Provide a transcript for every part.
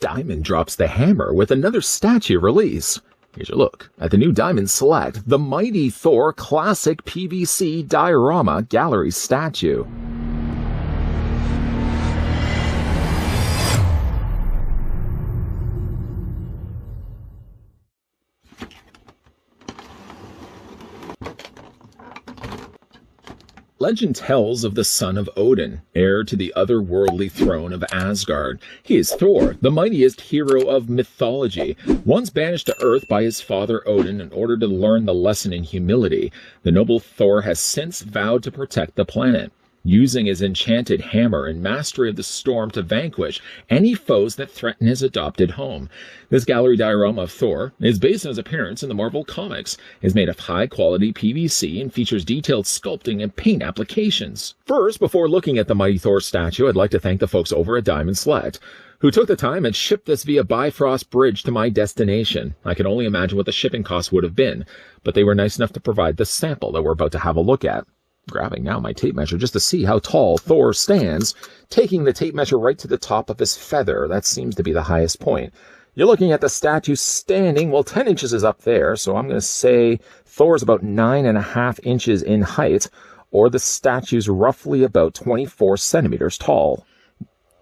Diamond drops the hammer with another statue release. Here's a look at the new Diamond Select, the Mighty Thor Classic PVC Diorama Gallery Statue. Legend tells of the son of Odin, heir to the otherworldly throne of Asgard. He is Thor, the mightiest hero of mythology, once banished to Earth by his father Odin in order to learn the lesson in humility. The noble Thor has since vowed to protect the planet, using his enchanted hammer and mastery of the storm to vanquish any foes that threaten his adopted home. This gallery diorama of Thor is based on his appearance in the Marvel Comics, is made of high-quality PVC, and features detailed sculpting and paint applications. First, before looking at the Mighty Thor statue, I'd like to thank the folks over at Diamond Select, who took the time and shipped this via Bifrost Bridge to my destination. I can only imagine what the shipping cost would have been, but they were nice enough to provide the sample that we're about to have a look at. Grabbing now my tape measure just to see how tall Thor stands, taking the tape measure right to the top of his feather. That seems to be the highest point. You're looking at the statue standing, well, 10 inches is up there, so I'm going to say Thor's about 9.5 inches in height, or the statue's roughly about 24 centimeters tall.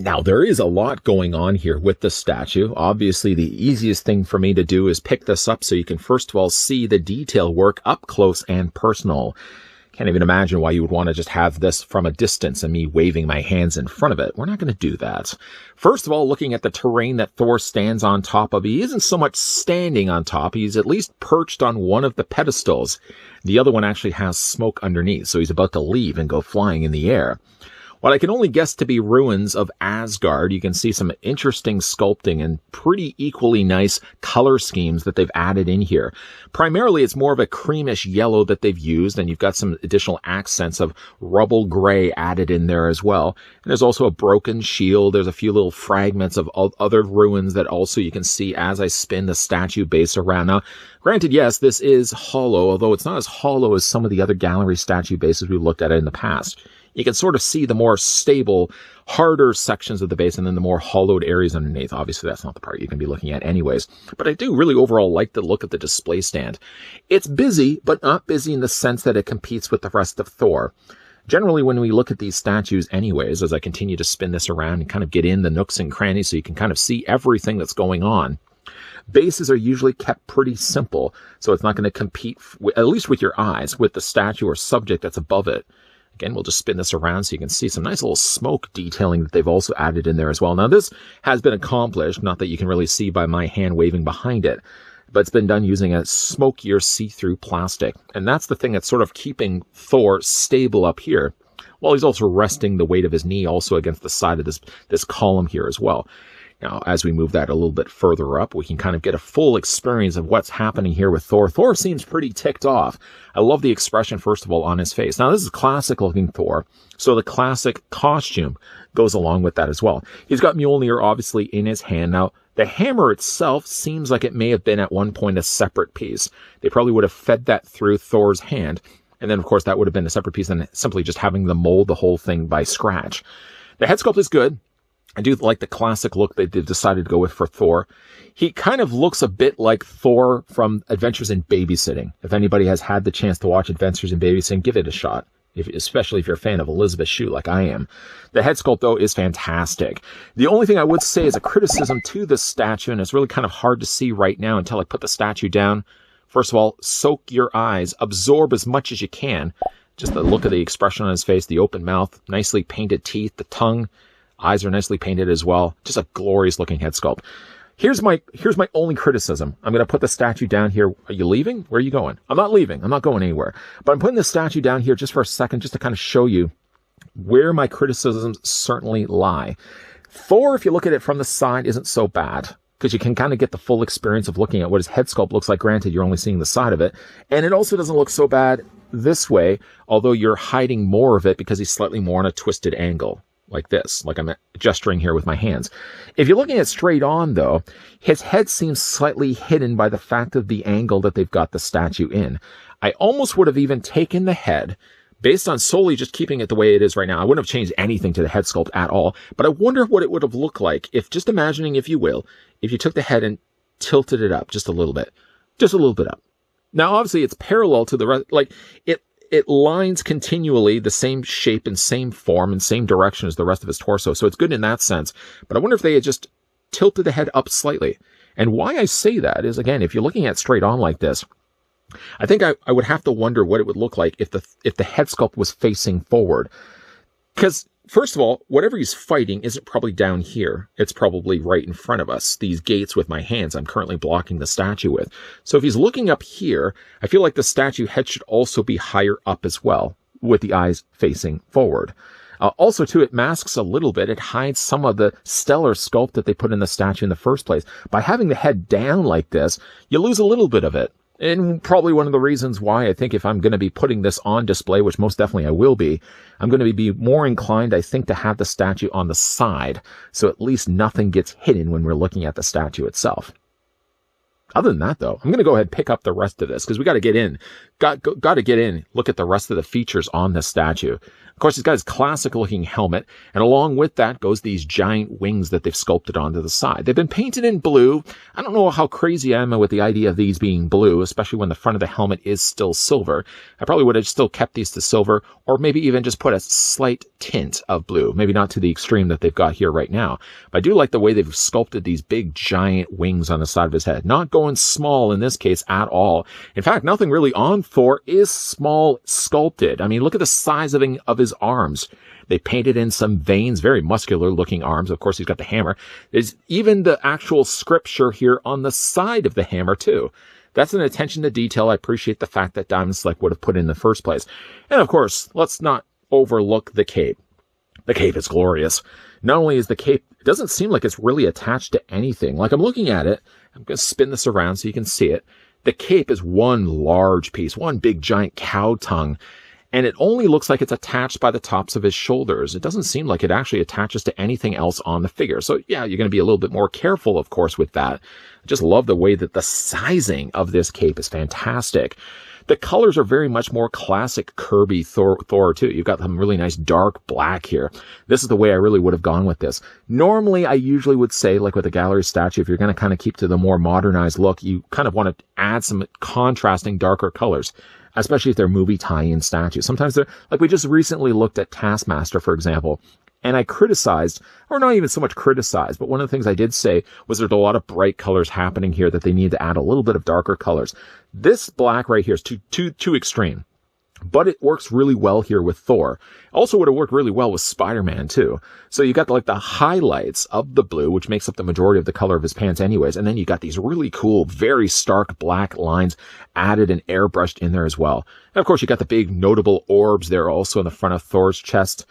Now, there is a lot going on here with the statue. Obviously, the easiest thing for me to do is pick this up so you can first of all see the detail work up close and personal. Can't even imagine why you would want to just have this from a distance and me waving my hands in front of it. We're not going to do that. First of all, looking at the terrain that Thor stands on top of, he isn't so much standing on top. He's at least perched on one of the pedestals. The other one actually has smoke underneath, so he's about to leave and go flying in the air. What I can only guess to be ruins of Asgard, you can see some interesting sculpting and pretty equally nice color schemes that they've added in here. Primarily, it's more of a creamish yellow that they've used, and you've got some additional accents of rubble gray added in there as well. And there's also a broken shield. There's a few little fragments of other ruins that also you can see as I spin the statue base around. Now, granted, yes, this is hollow, although it's not as hollow as some of the other gallery statue bases we've looked at in the past. You can sort of see the more stable, harder sections of the base and then the more hollowed areas underneath. Obviously, that's not the part you can be looking at anyways. But I do really overall like the look of the display stand. It's busy, but not busy in the sense that it competes with the rest of Thor. Generally, when we look at these statues anyways, as I continue to spin this around and kind of get in the nooks and crannies so you can kind of see everything that's going on, bases are usually kept pretty simple, so it's not going to compete, at least with your eyes, with the statue or subject that's above it. Again, we'll just spin this around so you can see some nice little smoke detailing that they've also added in there as well. Now, this has been accomplished, not that you can really see by my hand waving behind it, but it's been done using a smokier see-through plastic. And that's the thing that's sort of keeping Thor stable up here, while he's also resting the weight of his knee also against the side of this column here as well. Now, as we move that a little bit further up, we can kind of get a full experience of what's happening here with Thor. Thor seems pretty ticked off. I love the expression, first of all, on his face. Now, this is classic-looking Thor, so the classic costume goes along with that as well. He's got Mjolnir, obviously, in his hand. Now, the hammer itself seems like it may have been at one point a separate piece. They probably would have fed that through Thor's hand, and then, of course, that would have been a separate piece than simply just having them mold the whole thing by scratch. The head sculpt is good. I do like the classic look they decided to go with for Thor. He kind of looks a bit like Thor from Adventures in Babysitting. If anybody has had the chance to watch Adventures in Babysitting, give it a shot, especially if you're a fan of Elizabeth Shue like I am. The head sculpt, though, is fantastic. The only thing I would say is a criticism to this statue, and it's really kind of hard to see right now until I put the statue down. First of all, soak your eyes, absorb as much as you can. Just the look of the expression on his face, the open mouth, nicely painted teeth, the tongue. Eyes are nicely painted as well. Just a glorious looking head sculpt. Here's my only criticism. I'm going to put the statue down here. Are you leaving? Where are you going? I'm not leaving. I'm not going anywhere. But I'm putting the statue down here just for a second, just to kind of show you where my criticisms certainly lie. Thor, if you look at it from the side, isn't so bad, because you can kind of get the full experience of looking at what his head sculpt looks like. Granted, you're only seeing the side of it. And it also doesn't look so bad this way, although you're hiding more of it because he's slightly more on a twisted angle. Like this, like I'm gesturing here with my hands. If you're looking at straight on, though, his head seems slightly hidden by the fact of the angle that they've got the statue in. I almost would have even taken the head, based on solely just keeping it the way it is right now. I wouldn't have changed anything to the head sculpt at all, but I wonder what it would have looked like if, just imagining, if you will, if you took the head and tilted it up just a little bit up. Now, obviously, it's parallel to the rest, like it lines continually the same shape and same form and same direction as the rest of his torso, so it's good in that sense. But I wonder if they had just tilted the head up slightly. And why I say that is, again, if you're looking at straight on like this, I think I would have to wonder what it would look like if the head sculpt was facing forward. Because, first of all, whatever he's fighting isn't probably down here. It's probably right in front of us. These gates with my hands I'm currently blocking the statue with. So if he's looking up here, I feel like the statue head should also be higher up as well, with the eyes facing forward. Also, too, it masks a little bit. It hides some of the stellar sculpt that they put in the statue in the first place. By having the head down like this, you lose a little bit of it. And probably one of the reasons why I think if I'm going to be putting this on display, which most definitely I will be, I'm going to be more inclined, I think, to have the statue on the side. So at least nothing gets hidden when we're looking at the statue itself. Other than that, though, I'm going to go ahead and pick up the rest of this because we got to get in. Got to get in, look at the rest of the features on this statue. Of course, he's got his classic-looking helmet, and along with that goes these giant wings that they've sculpted onto the side. They've been painted in blue. I don't know how crazy I am with the idea of these being blue, especially when the front of the helmet is still silver. I probably would have still kept these to silver, or maybe even just put a slight tint of blue. Maybe not to the extreme that they've got here right now. But I do like the way they've sculpted these big, giant wings on the side of his head. Not going small in this case at all. In fact, nothing really on Thor is small sculpted. I mean, look at the size of his arms. They painted in some veins, very muscular looking arms. Of course, he's got the hammer. There's even the actual scripture here on the side of the hammer too. That's an attention to detail I appreciate the fact that Dahmm Life would have put in the first place. And of course, let's not overlook the cape. The cape is glorious. Not only is the cape, it doesn't seem like it's really attached to anything. Like I'm looking at it, I'm going to spin this around so you can see it. The cape is one large piece, one big giant cow tongue. And it only looks like it's attached by the tops of his shoulders. It doesn't seem like it actually attaches to anything else on the figure. So yeah, you're going to be a little bit more careful, of course, with that. I just love the way that the sizing of this cape is fantastic. The colors are very much more classic Kirby Thor too. You've got some really nice dark black here. This is the way I really would have gone with this. Normally, I usually would say, like with a gallery statue, if you're going to kind of keep to the more modernized look, you kind of want to add some contrasting darker colors, especially if they're movie tie-in statues. Sometimes they're, like we just recently looked at Taskmaster, for example, and I criticized, or not even so much criticized, but one of the things I did say was there's a lot of bright colors happening here that they need to add a little bit of darker colors. This black right here is too extreme, but it works really well here with Thor. Also would have worked really well with Spider-Man too. So you got like the highlights of the blue, which makes up the majority of the color of his pants anyways. And then you got these really cool, very stark black lines added and airbrushed in there as well. And of course you got the big notable orbs there also in the front of Thor's chest.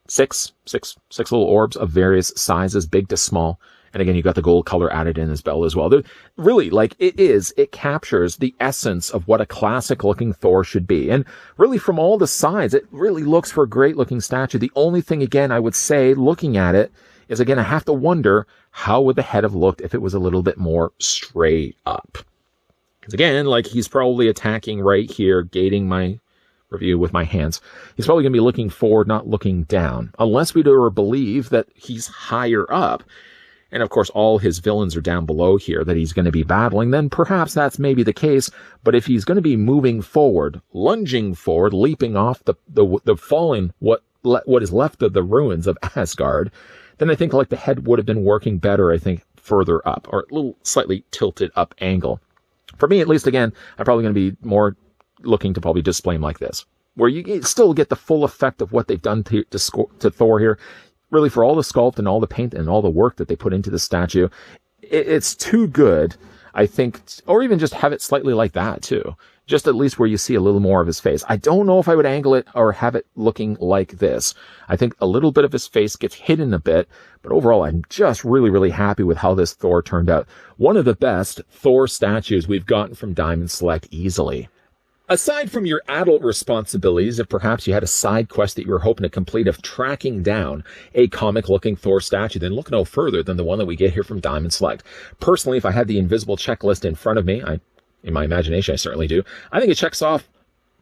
Six little orbs of various sizes, big to small. And again, you got the gold color added in his belt as well. They're really, like, it captures the essence of what a classic looking Thor should be. And really from all the sides, it really looks for a great looking statue. The only thing, again, I would say, looking at it, is again, I have to wonder how would the head have looked if it was a little bit more straight up. Because again, like, he's probably attacking right here, gating my review with my hands. He's probably going to be looking forward, not looking down, unless we do believe that he's higher up. And of course, all his villains are down below here that he's going to be battling. Then perhaps that's maybe the case. But if he's going to be moving forward, lunging forward, leaping off the falling, what is left of the ruins of Asgard, then I think like the head would have been working better, I think, further up, or a little slightly tilted up angle. For me, at least, again, I'm probably going to be more looking to probably display him like this, where you still get the full effect of what they've done to Thor here. Really, for all the sculpt and all the paint and all the work that they put into the statue, it's too good, I think, or even just have it slightly like that too. Just at least where you see a little more of his face. I don't know if I would angle it or have it looking like this. I think a little bit of his face gets hidden a bit, but overall I'm just really, really happy with how this Thor turned out. One of the best Thor statues we've gotten from Dahmm Life easily. Aside from your adult responsibilities, if perhaps you had a side quest that you were hoping to complete of tracking down a comic-looking Thor statue, then look no further than the one that we get here from Dahmm Life. Personally, if I had the invisible checklist in front of me, in my imagination I certainly do, I think it checks off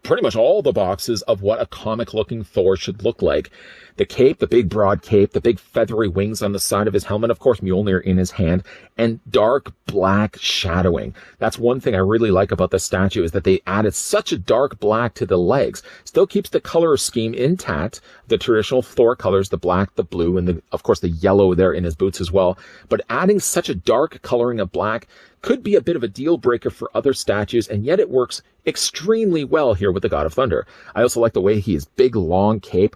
pretty much all the boxes of what a comic-looking Thor should look like. The cape, the big broad cape, the big feathery wings on the side of his helmet, of course Mjolnir in his hand, and dark black shadowing. That's one thing I really like about the statue, is that they added such a dark black to the legs. Still keeps the color scheme intact, the traditional Thor colors, the black, the blue, and of course the yellow there in his boots as well. But adding such a dark coloring of black could be a bit of a deal breaker for other statues, and yet it works extremely well here with the God of Thunder. I also like the way his big long cape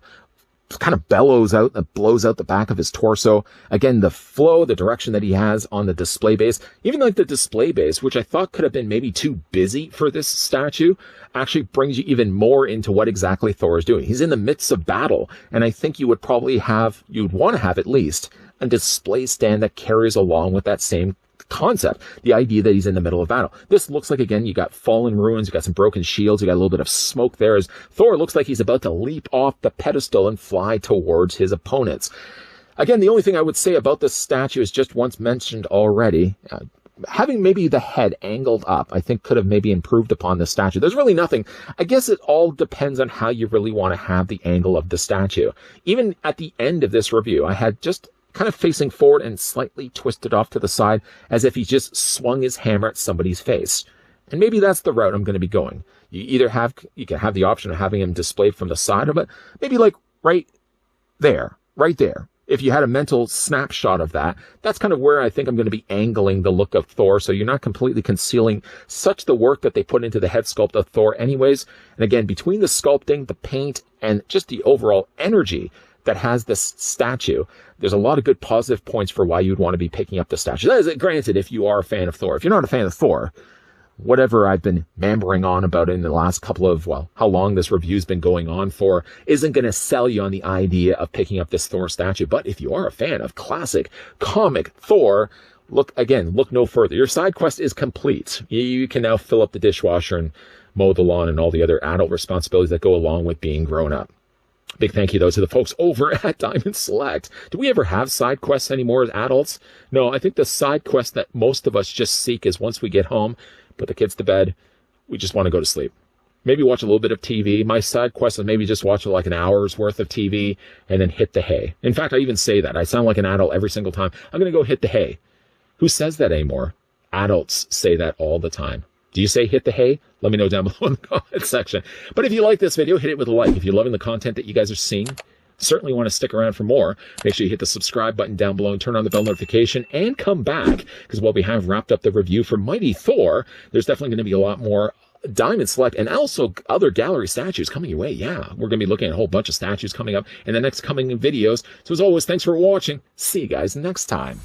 kind of bellows out and blows out the back of his torso. Again, the flow, the direction that he has on the display base, even like the display base, which I thought could have been maybe too busy for this statue, actually brings you even more into what exactly Thor is doing. He's in the midst of battle, and I think you'd want to have at least a display stand that carries along with that same concept, the idea that he's in the middle of battle. This looks like, again, you got fallen ruins, you got some broken shields, you got a little bit of smoke there, as Thor looks like he's about to leap off the pedestal and fly towards his opponents. Again, the only thing I would say about this statue is just once mentioned already, having maybe the head angled up, I think could have maybe improved upon the statue. There's really nothing. I guess it all depends on how you really want to have the angle of the statue. Even at the end of this review, I had just kind of facing forward and slightly twisted off to the side, as if he just swung his hammer at somebody's face. And maybe that's the route I'm going to be going. You can have the option of having him displayed from the side of it, maybe like right there. If you had a mental snapshot of that, that's kind of where I think I'm going to be angling the look of Thor, so you're not completely concealing such the work that they put into the head sculpt of Thor anyways. And again, between the sculpting, the paint, and just the overall energy that has this statue, there's a lot of good positive points for why you'd want to be picking up the statue. That is granted if you are a fan of Thor. If you're not a fan of Thor, whatever I've been mammering on about in the last couple of, how long this review's been going on for, isn't going to sell you on the idea of picking up this Thor statue. But if you are a fan of classic comic Thor, look no further. Your side quest is complete. You can now fill up the dishwasher and mow the lawn and all the other adult responsibilities that go along with being grown up. Big thank you, though, to the folks over at Diamond Select. Do we ever have side quests anymore as adults? No, I think the side quest that most of us just seek is once we get home, put the kids to bed, we just want to go to sleep. Maybe watch a little bit of TV. My side quest is maybe just watch like an hour's worth of TV and then hit the hay. In fact, I even say that. I sound like an adult every single time. I'm going to go hit the hay. Who says that anymore? Adults say that all the time. Do you say hit the hay? Let me know down below in the comment section. But if you like this video, hit it with a like. If you're loving the content that you guys are seeing, certainly want to stick around for more, make sure you hit the subscribe button down below and turn on the bell notification and come back, because while we have wrapped up the review for Mighty Thor, there's definitely going to be a lot more Diamond Select and also other gallery statues coming your way. Yeah, we're going to be looking at a whole bunch of statues coming up in the next coming videos. So as always, thanks for watching. See you guys next time.